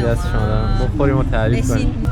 دست شما دارم بخوریم و تعریف کنیم. بشین.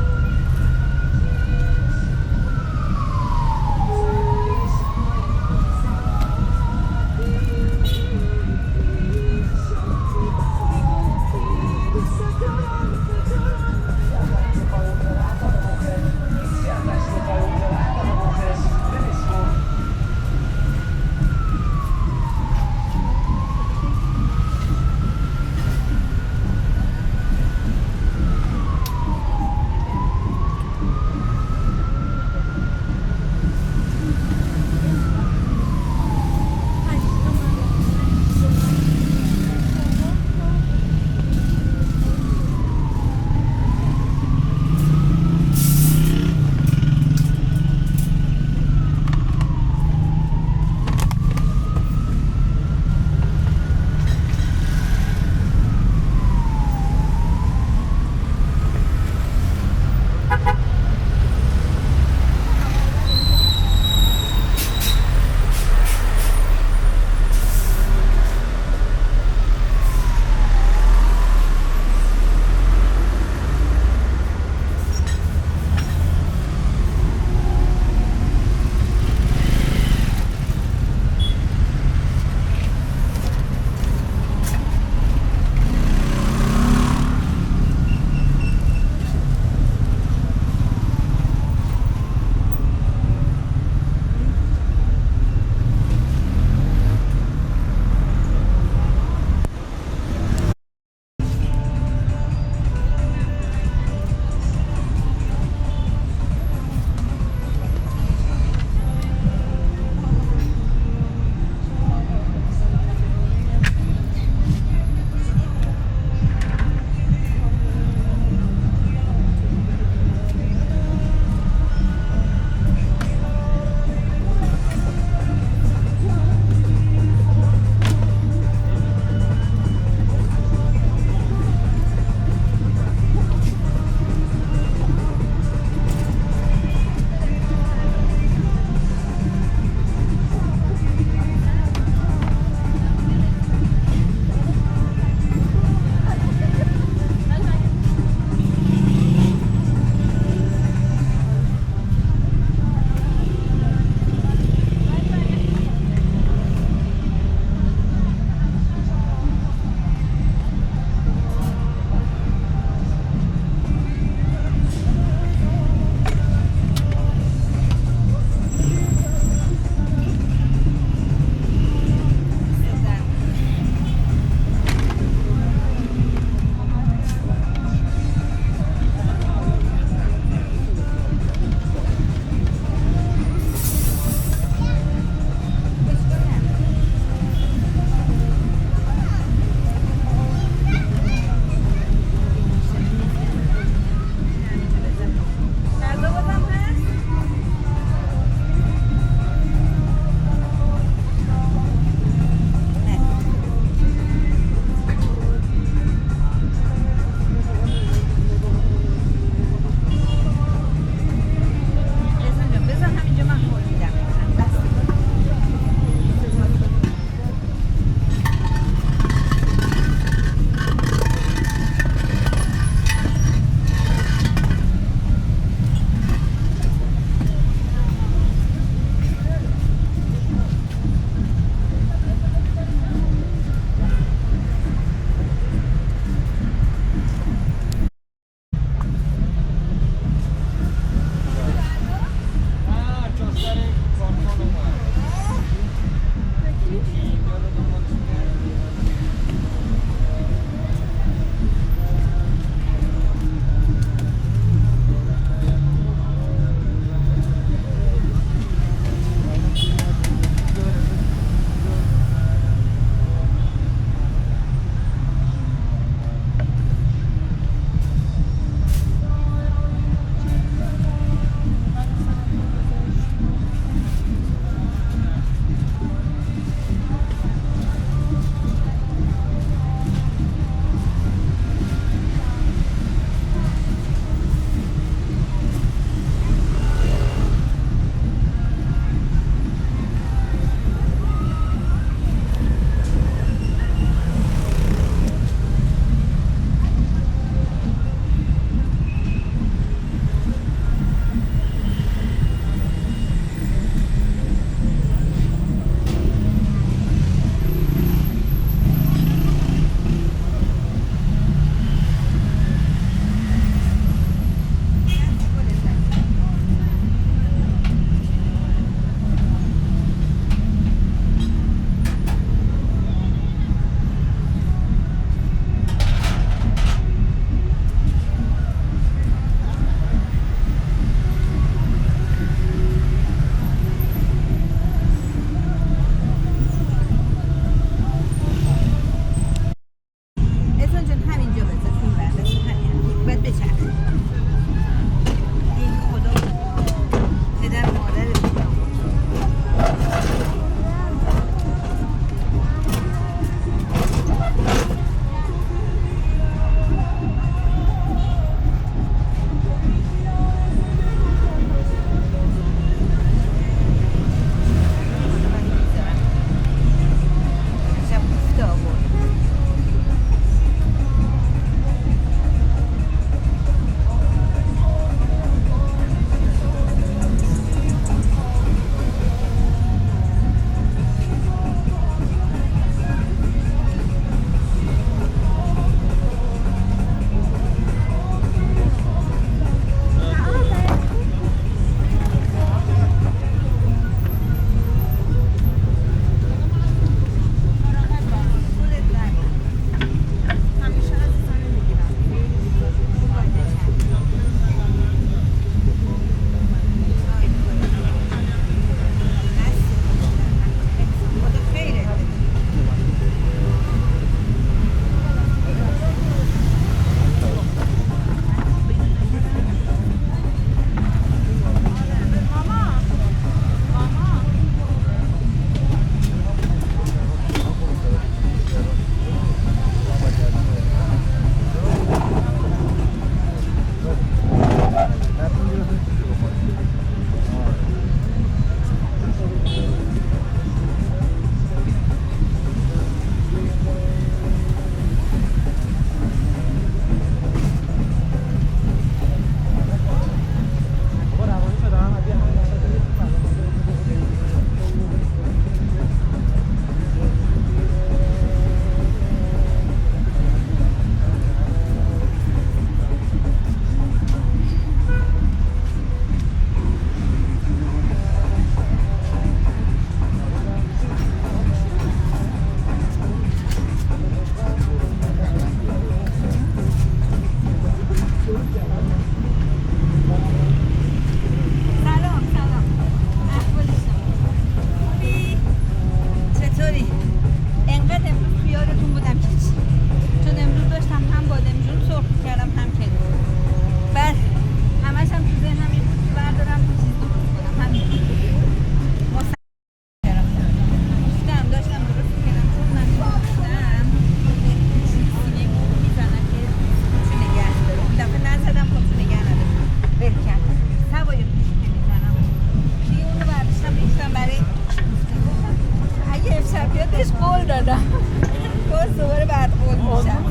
باز دوباره بعد قول میشم.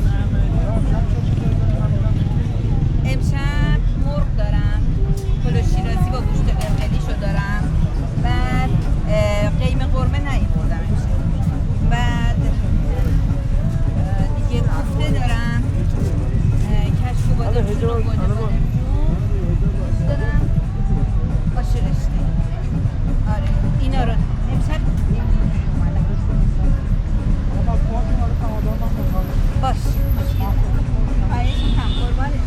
امشب مرغ دارم، پلو شیرازی با گوشت قرمزیشو دارم. بعد قیمه قرمه نیاوردم امشب. بعد دیگه کوفته دارم، کشک و بادمجون و گل بادمجون دارم، آش رشته. آره اینا رو امشب باش آیه هم قربانه.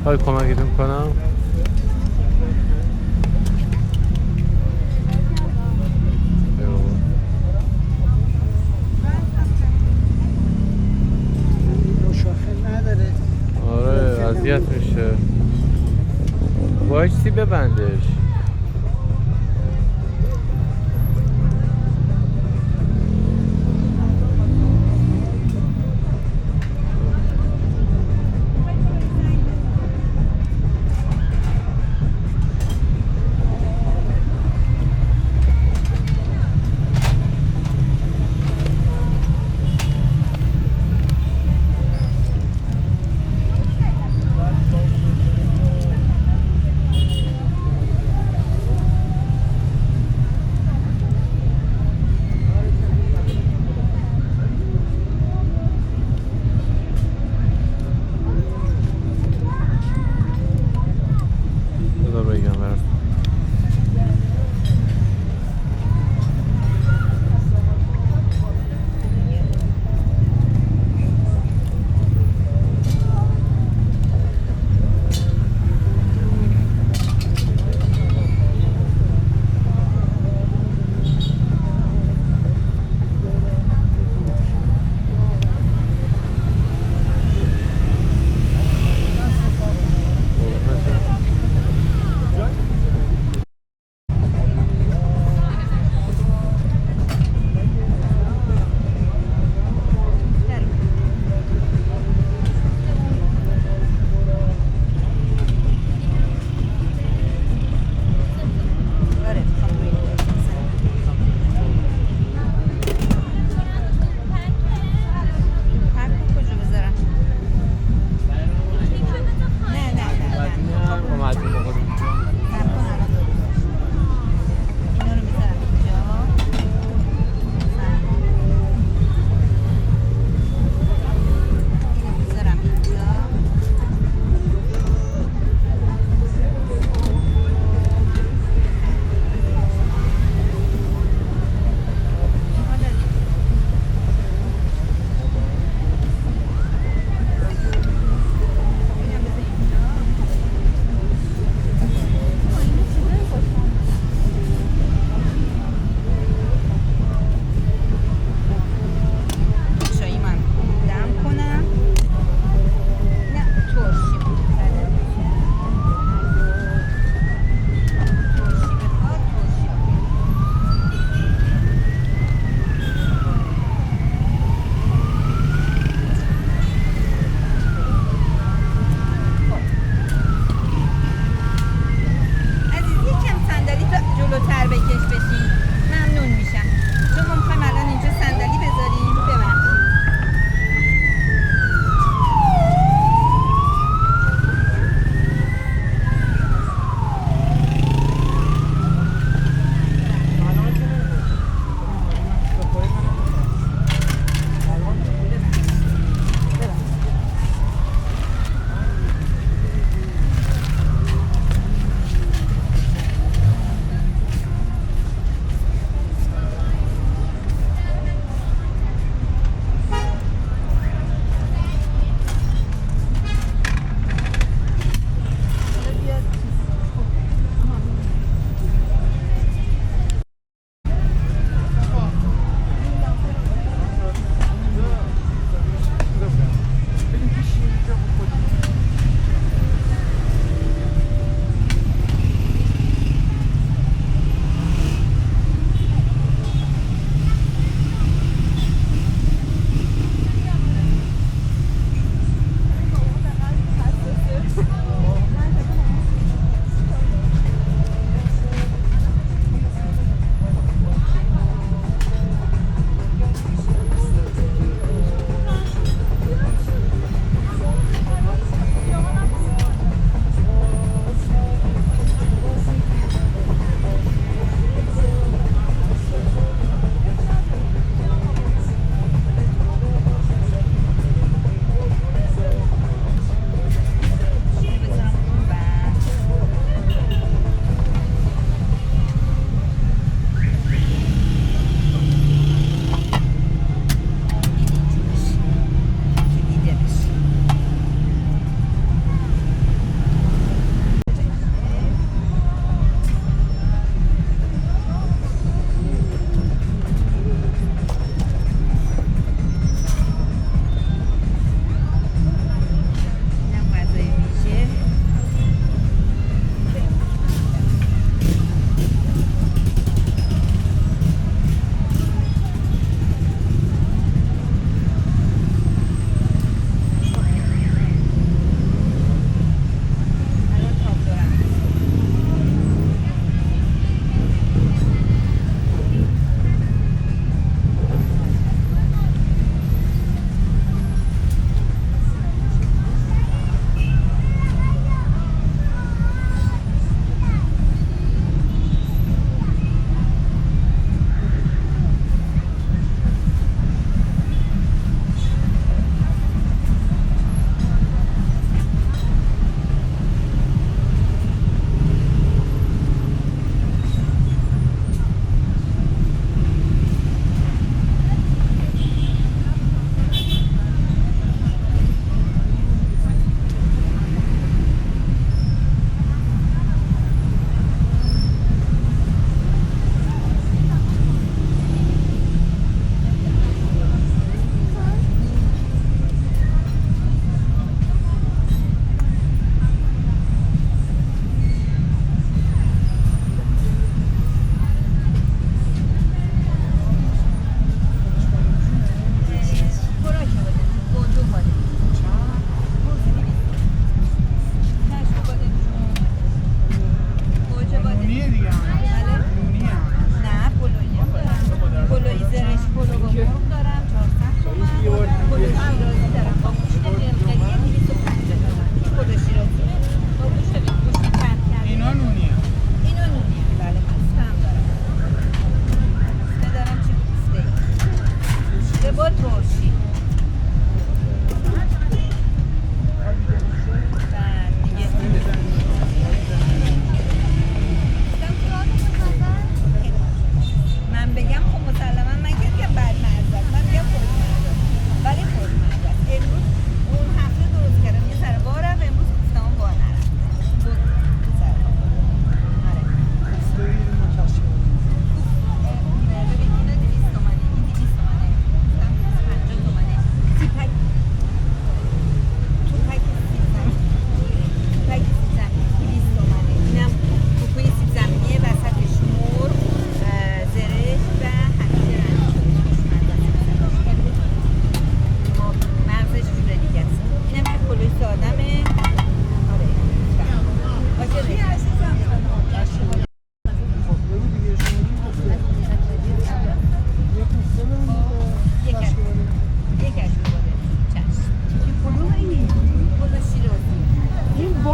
خواهی کمکتون کنم؟ آره اذیت میشه. وایسی ببندش.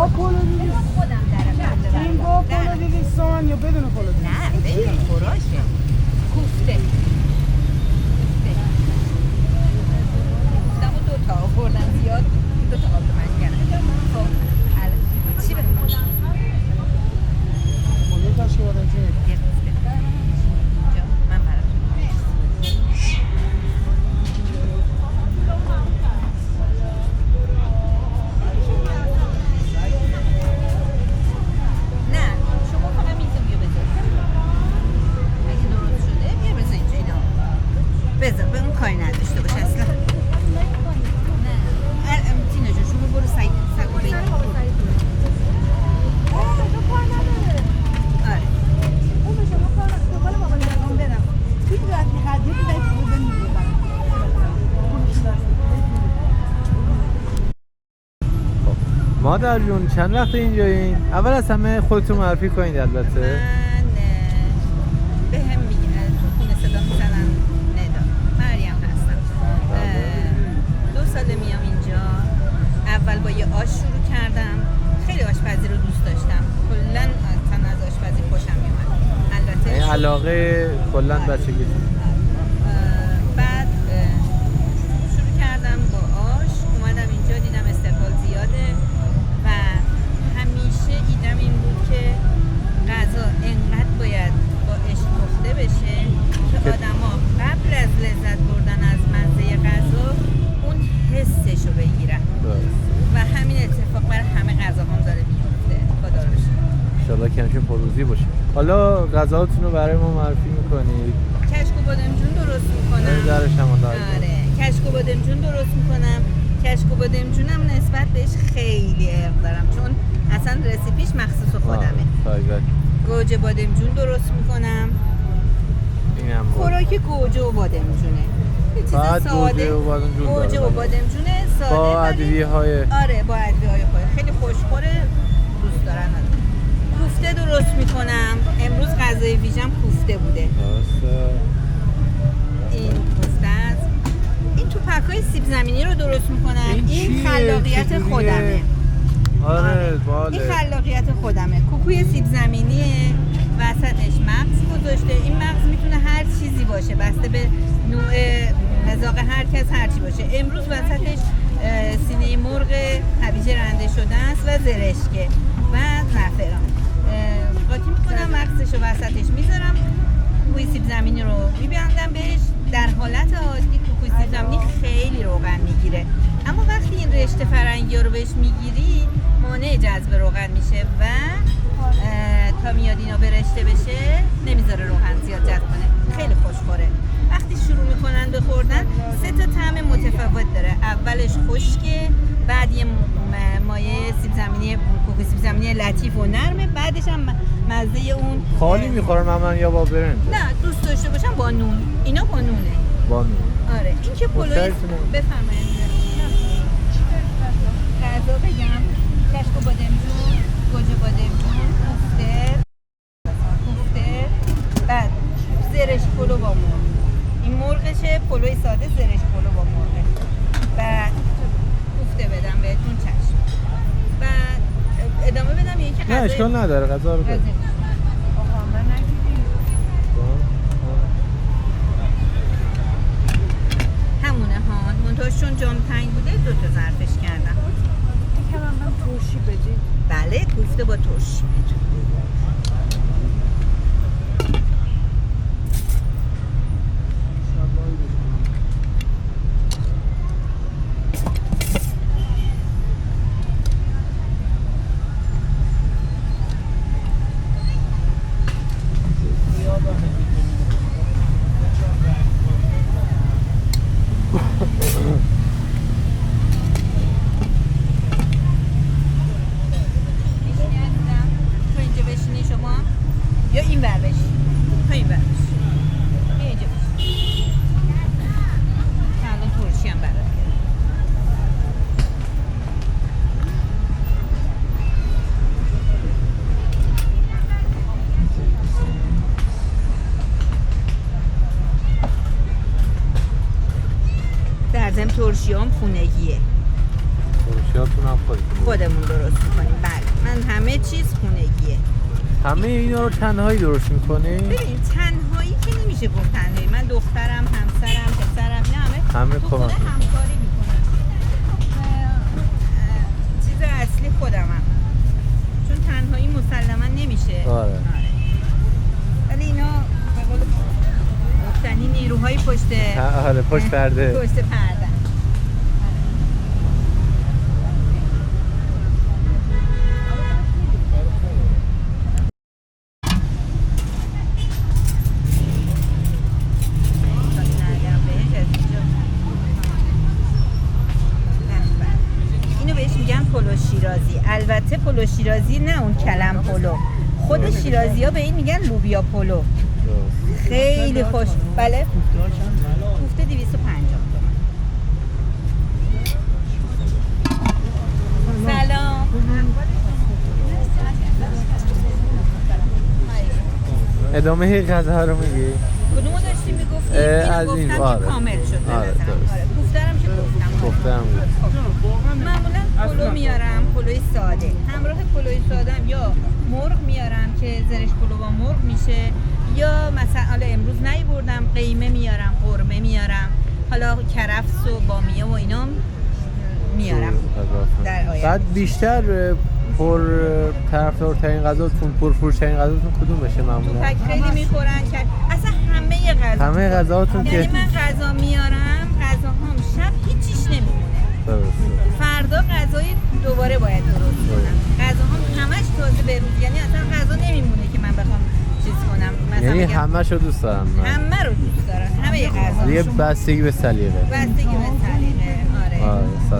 با پلو 200 خودم در این با پلو 200 تومن یا بدون پلو 200 نه بدون خوراشه کوفته کوفتمو 2 تا آوردم زیاد 2 تا آب من کردم خب الان چی بدونم پلو تشکیل بدن چی میگه؟ یه کوفته اینجا من براتون نه شما فقط میز بیا بذار اگه درست شده بیا بذار اینجا اینا بذار به اون کاری نداشته باش اصلا نه تینا جان شما برو سگو بگیر آره مادر جون چند وقت اینجایین؟ اول از همه خودتون معرفی کنید البته. من به هم میگن تو خونه صدا میزنن ندا مریم هستم 2 ساله میام اینجا اول با یه آش شروع کردم خیلی آشپزی رو دوست داشتم کلا اصلا از آشپزی خوشم میومد البته این علاقه کلا بچگی بعد شروع کردم با آش اومدم اینجا دیدم استقبال زیاده و همیشه ایدم این بود که غذا انقدر باید با عشق پخته بشه که آدما قبل از لذت بردن از مزه غذا اون حسش رو بگیرن و همین اتفاق برای همه غذاهام داره میفته خدا رو شکر انشالله کمشون پروزی باشه. حالا غذاهاتون رو برای ما معرفی میکنید. کشک و بادمجون درست میکنم درش هم آره کشک و بادمجون درست میکنم کشک و بادمجونم نسبت بهش خیلی عشق دارم چون اصلا رسیپیش مخصوص خودمه گوجه بادمجون درست میکنم اینم خوراک گوجه و بادمجونه یه چیز بعد ساده گوجه و بادمجونه ساده با ادویه‌های آره با ادویه‌های خیلی خوشخوره دوست دارن کوفته درست میکنم امروز غذای ویژم کوفته بوده این کوفته است این توپک‌های سیب زمینی رو درست میکنم این خلاقیت خودمه آره باله این خلاقیت خودمه کوکوی سیب زمینیه وسطش مغز گذاشته این مغز میتونه هر چیزی باشه بسته به نوع مذاق هر کس هر چی باشه امروز وسطش سینه مرغ هویج رنده شده است و زرشکه و زعفران قاطی میکنم مغزش رو وسطش میذارم کوکوی سیب زمینی رو میبندم بهش در حالت عادی کوکوی سیب زمینی خیلی روغن میگیره اما وقتی این رشته فرنگی رو بهش میگیری مانع جذب روغن میشه و تا میاد اینا به رشته بشه نمیذاره روغن زیاد جذب کنه خیلی خوشخوره وقتی شروع میکنن به خوردن 3 تا طعم متفاوت داره اولش خشکه بعد یه مایه سیب زمینی کوکو سیب زمینی لطیف و نرمه بعدش هم مزه اون خالی میخورم من یا با برنج نه دوست داشته باشم با نون اینا با نونه با نون آره این که پلوی بفرمایید غذا بگم کشک و بادمجون گوجه بادمجون کوفته بعد زرش پلو با مرغ این مرغشه پلوی ساده زرش پلو با مرغه بعد کوفته بدم بهتون چشم بعد ادامه بدم یکی غذا نه اشکال نداره غذا رو بده همونه ها منتهاش چون جام تنگ بوده 2 تا ظرفش کردم یکم هم ترشی بدید بله کوفته با ترشی بدید یا این ور بشی تا این ور بشی بیا اینجا بشی الان ترشی هم برات کردم در ضمن ترشی هم خونگیه ترشیاتون هم خودمون درست میکنیم بله اصلا همه چیز خونگیه. همه اینا رو تنهایی درست میکنی؟ ببین تنهایی که نمیشه گفت تنهایی. من دخترم، همسرم، پسرم اینا همه تو خونه همکاری میکنن. چیز اصلی خودمم. چون تنهایی مسلما نمیشه. آره. ولی اینا به قول گفتنی نیروهای پشت پرده. پشت پرده. اینو بهش میگن پلو شیرازی. البته پلو شیرازی نه اون کلم پلو. خود شیرازی ها به این میگن لوبیا پلو. خیلی خوش. بله کوفته 250 تومان. سلام. ادامه غذا رو میگی؟ کدومو داشتی میگفتی؟ اینو گفتم که کامل شده. آره کوفته‌رم که گفتم. معمولا پلو میارم، پلوی ساده. همراه پلوی ساده‌ام یا مرغ میارم که زرش پلو با مرغ میشه، یا مثلا حالا امروز نیبردم قیمه میارم، قرمه میارم، حالا کرفس و بامیه و اینا میارم. بعد بیشتر پر طرفدارترین غذاتون، پرفروش‌ترین غذاتون کدوم بشه معمولا؟ توپک خیلی میخورن که اصلا همه غذاتون که یعنی من غذا میارم، غذاهام شب هیچیش نمیمونه. فردا غذای دوباره باید درست کنم. غذاهام همش تازه به روز، یعنی اصلا غذا نمیمونه که من بخوام چیز کنم. مثلا یعنی همه‌شو دوست دارم. همه رو دوست دارم. همه غذا. دیگه بستگی به سلیقه. آره 100%.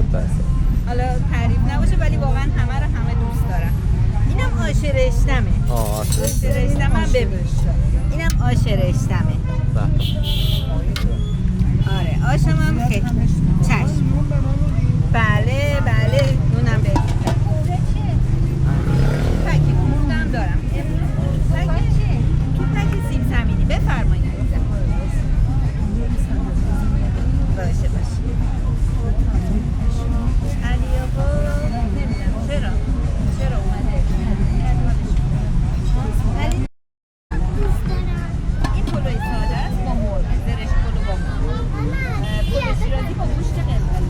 حالا تعریف نباشه ولی واقعا همه رو همه دوست دارم. اینم آش رشتمه. آش رشتمم ببین. اینم آش رشتمه. آره آشم هم خیلی چشم. بله اونم ببین. توپکی کوفتم دارم. توپک سیب زمینی بفرمایید. باشه علی آقا نمیدونم چرا اومده علی این پلوی ساده است با مرغ، زرش پلو با مرغ، پلو شیرازی با گوشت قرمز.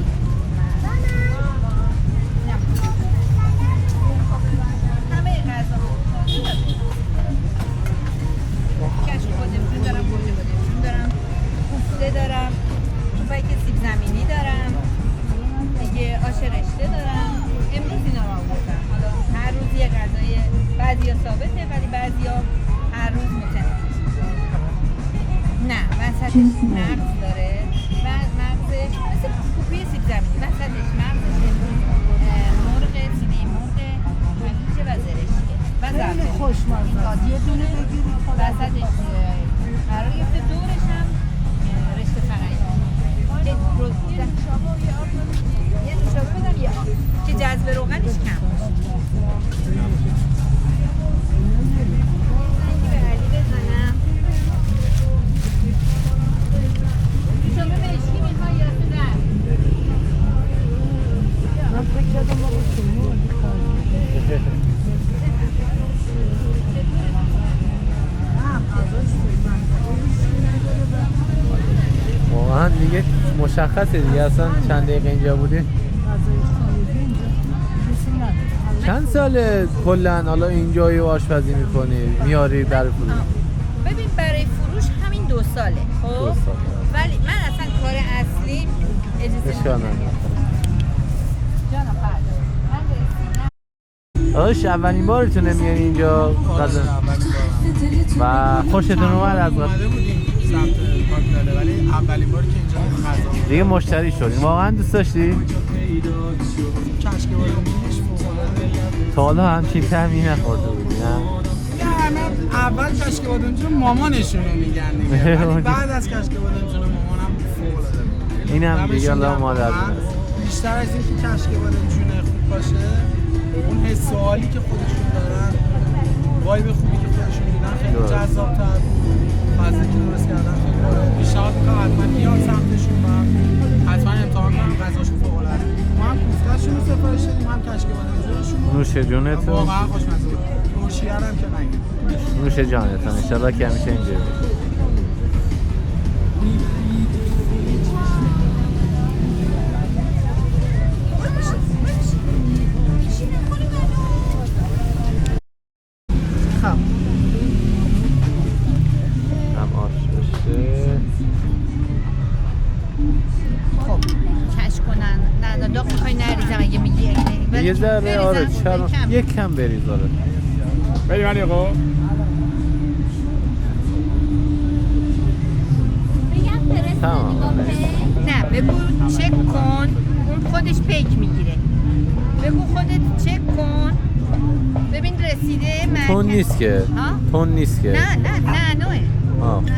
همه غذاها کشک بادمجون دارم، گوجه بادمجون دارم، کوفته دارم، توپک سیب زمینی دارم، دیگه آش رشته دارم. امروز اینا رو آوردم. حالا هر روز یه غذای، بعضیا ثابته ولی بعضیا هر روز متنوع. نه وسطش مغز داره و مغزش مثل کوپی سیب زمینی، وسطش مغزش مرغ، سینه مرغ، هویجه و زرشکه و زرده خوشمزه. یه دونه بگیرید وسطش قرار گرفته، دورش هم رشته فرنگی که یه نوشابه بدم یه آب که جذب روغنش کم باشه. به علی بزنم. نوشابه به اشکی میخوای یا نه؟ من فکر کردم آقا شما واقعا دیگه مشخصه دیگه اصلا چند دقیقه اینجا بودی؟ چند ساله کلن حالا اینجایی آشپزی میکنی میاری برای فروش؟ ببین برای فروش همین 2 ساله. خب ولی من اصلا کار اصلی اجازه نمیدم. آش اولین بارتونه میاری اینجا غذا و خوشتون اومد از اومده بودیم سمت پاکداله ولی اولین باری که اینجا غذا دیگه مشتری شدیم. واقعا دوست داشتی؟ تا حالا همچین طعمی نخورده بودی نه؟ همه اول کشک بادمجون مامانشون رو میگن دیگه ولی بعد از کشک بادمجون مامانم فوق‌العاده بود. اینم دیگه الله مادر بیشتر از اینکه کشک بادمجون خوب باشه اون حس و حالی که خودشون دارن، وایب خوبی که خودشون میدن خیلی جذاب‌تر فضایی که درست کردن خیلی باحال. پیشنهاد می‌کنم حتما بیان سمتشون و حتما امتحان کنم غذاشون فوق‌العاده. ما هم کوفته‌شون رو سفارش دادیم هم کشک بادمجونشون. نوش جونتون. واقعا خوشمزه بود. ترشیه هم که نگید. نوش جانتون. انشالله که همیشه اینجوری باشه. خب هم آش بشه. خب کش کنن. نه داغ میخوای نریزم اگه میگی یه ذره آره چرا یک کم بریز آره. بریم علی آقا. تمام. نه بگو چک کن، اون خودش پیک میگیره. بگو خودت چک کن ببین رسیده مرکز. تون نیست که. تون نیست که. نه نوعه. خوبه.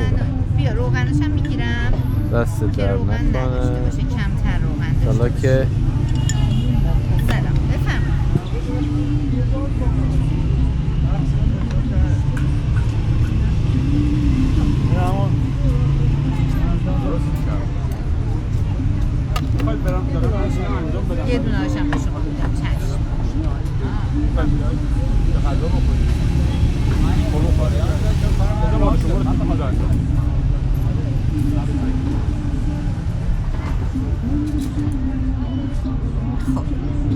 بیا روغنش هم میگیرم دست که در روغن نداشته نکنه. باشه، کمتر روغن داشته حالا که سلام بفهم. یه دونه هاشم به شما میدم. چشم.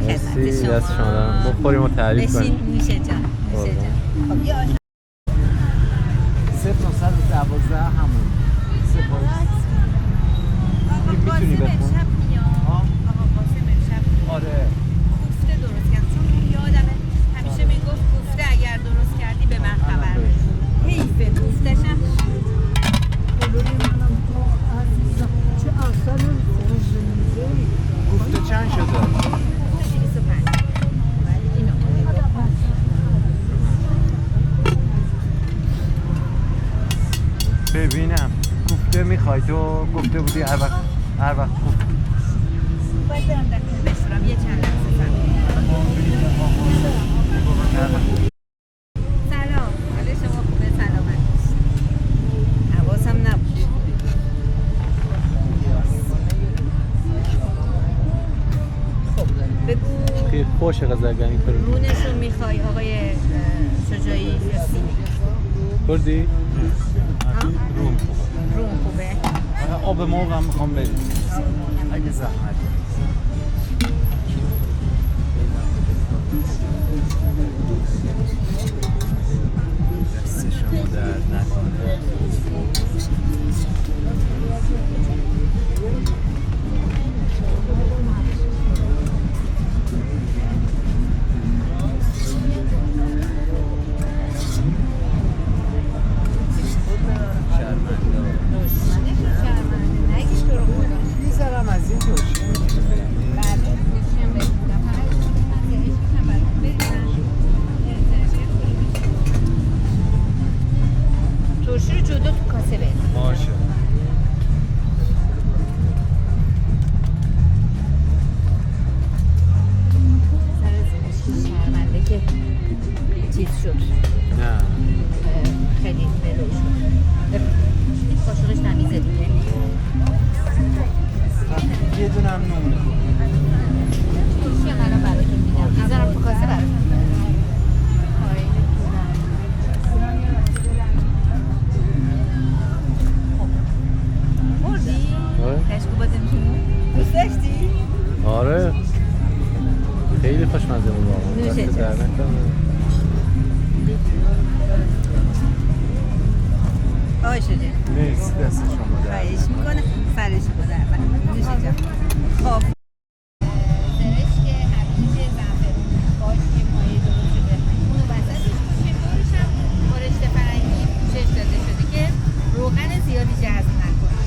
مرسی دست شما دارم. بخوریم و تعریف بشین کنیم. میشه جان. خب یه آش 0912 همون. آقا میتونی قاسم بخون؟ امشب میاد. آقا قاسم امشب آره. کوفته درست کرد چون یادمه همیشه میگفت کوفته اگر درست کردی به من خبر بده. حیفه کوفتش هم چه اصلا گفته چند شده؟ 225. ولی اینو ببینم گفته میخوای تو گفته بودی هر وقت گفت. باید برم در کنه بشورم یه چند لحظه سلام. حال شما خوبه؟ سلامت حواسم نبود. خب بگو خیلی خوش قزرگانی کنیم. رونشو میخوای آقای شجاعی یا سیمی؟ کردی؟ روم رون خوبه. آب مرغ هم میخوام بریم اگه زحمت. دست شما درد نکنه. شرمنده نگیش تو رو خدا. یه ذرم از این توش بله نشیم بگیدم فقط من زهش میکنم برای بریزم ترشی رو جدا تو کاسه بریز. باشه. سر زنش شرمنده که چیز شد نه خیلی بلو شد. این قاشقش تمیزه دیگه. یه دونه هم نمونه. ترشی هم الان براتون میدم. میذارم تو کاسه براتون. خیلی خوبه. خوردی؟ آره. کشکوبات میمون؟ دوست داشتی؟ آره خیلی خوشمزه بود واقعا. نوشه دست در نکنه. آقای شجاعی مرسی دست شما درد. خواهش میکنه سرش رو در نوشه جان. خب زرشک هویج زعفرون باش که مایه درست شده اونو وسطش باشه دورش هم خورشت فرنگی پوشش داده شده که روغن زیادی جذب نکنه.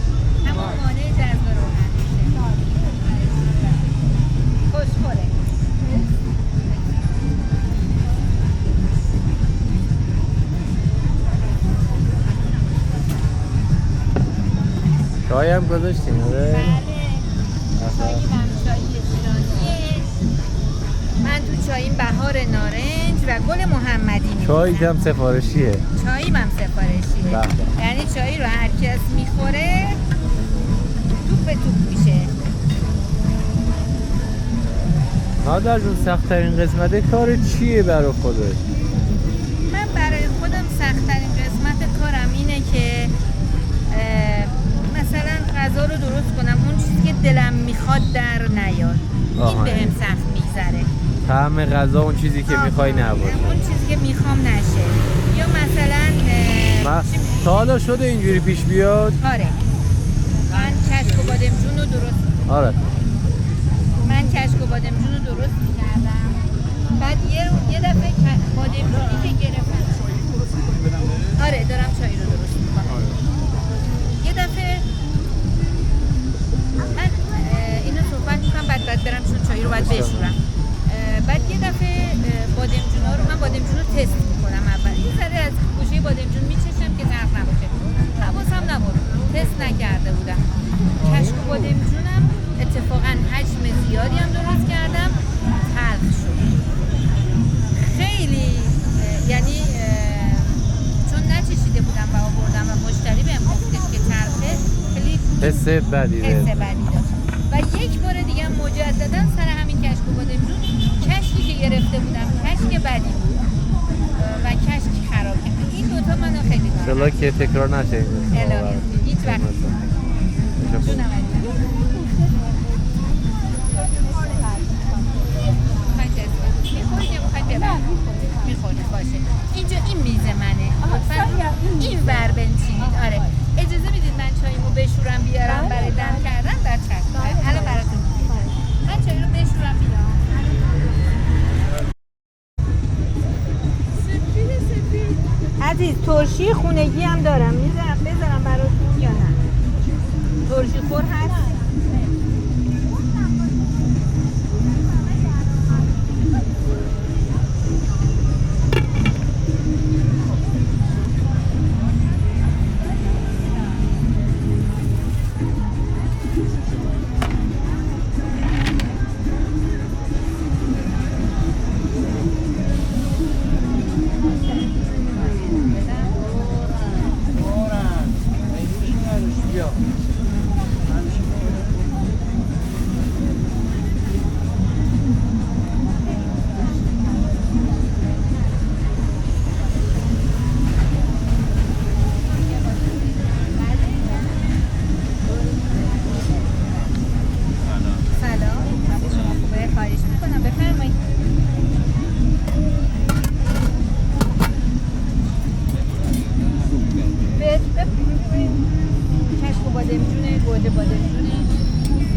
همون مانع جذب روغن میشه. خوشخوره. چای هم گذاشتیم آره. بله چاییم چای ایرانیه. من تو چاییم بهار نارنج و گل محمدی می‌ریزم. چای هم سفارشیه. چاییم هم سفارشیه. بله. یعنی چایی رو هر کس میخوره توپ به توپ میشه. مادر جون سخت‌ترین قسمت کار چیه برای خودت؟ من برای خودم سخت‌ترین قسمت کارم اینه که مثلا غذا رو درست کنم، اون چیزی که دلم میخواد در نیاد. این بهم سخت میگذره. طعم غذا اون چیزی که میخوای نباشه. اون چیزی که میخوام نشه. یا مثلا تا حالا شده اینجوری پیش بیاد؟ آره. من کشک و بادمجون رو درست می‌کردم. آره. من کشک و بادمجون رو درست می‌کردم. بعد یه دفعه بادمجونی که گرفتم. آره دارم چای رو درست می‌کنم. یه دفعه من اینو صحبت می‌کنم بعد برم چون چای رو باید بشورم. بعد یه دفعه بادمجونا رو من بادمجون رو تست می‌کنم اول. یه ذره از گوشه بادمجون می‌چشم که نرخ نباشه. حواسم نبود. تست نکرده بودم. کشک و بادمجونم اتفاقا حجم زیادی هم درست کردم، تلخ شد. خیلی یعنی چون نچشیده بودم و آوردم و مشتری بهم گفتش که تلخه، خیلی حس بدی داشت. و یک بار دیگه هم مجددا سر همین کشک و بادمجون، کشکی که گرفته بودم کشک بدی بود و کشک خراب کرد. این دوتا منو خیلی انشالله که تکرار نشه. الهی هیچ وقت جونم میخورید باشه. اینجا این میز منه. این ور بنشینید. آره. اجازه میدید من چایمو بشورم بیارم برای دم کردن در چشم. الان براتون میگیرم. من چای رو بشورم بیارم. عزیز ترشی خونگی هم دارم. بذارم براتون یا نه؟ ترشی خور هست؟ گوجه بادمجون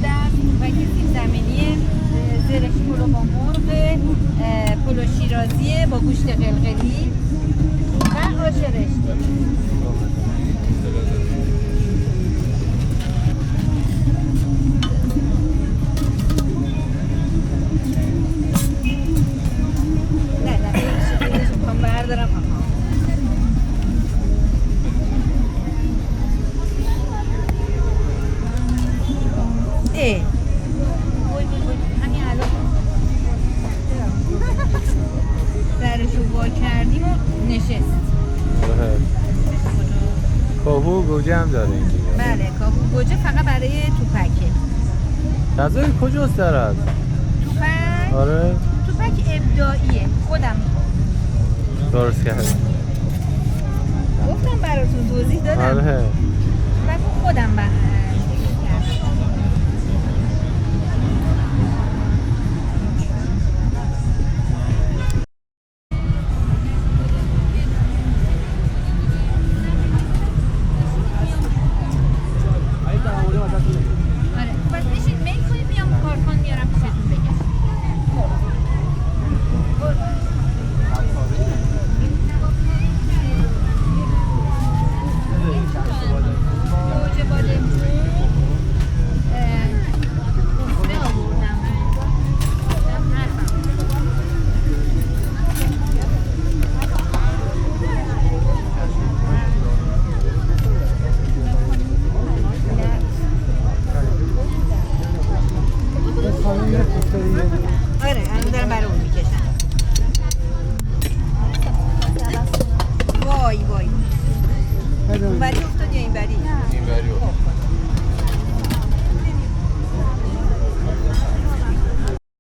دست و سیب زمینی زرشی پلو با مرغ، پلو شیرازی با گوشت قلقلی و آش رشته. نه بردارم. همین الان درشو وا کردیم و نشست. کاهو و گوجه هم داره اینجا. بله کاهو و گوجه فقط برای توپکه. غذای کجاست دارد؟ توپک؟ آره توپک ابداعیه، خودم درست کردم. گفتم براتون توضیح دادم. آره توپک خودم ولی افتاد یا این بری؟ این بری افتاد.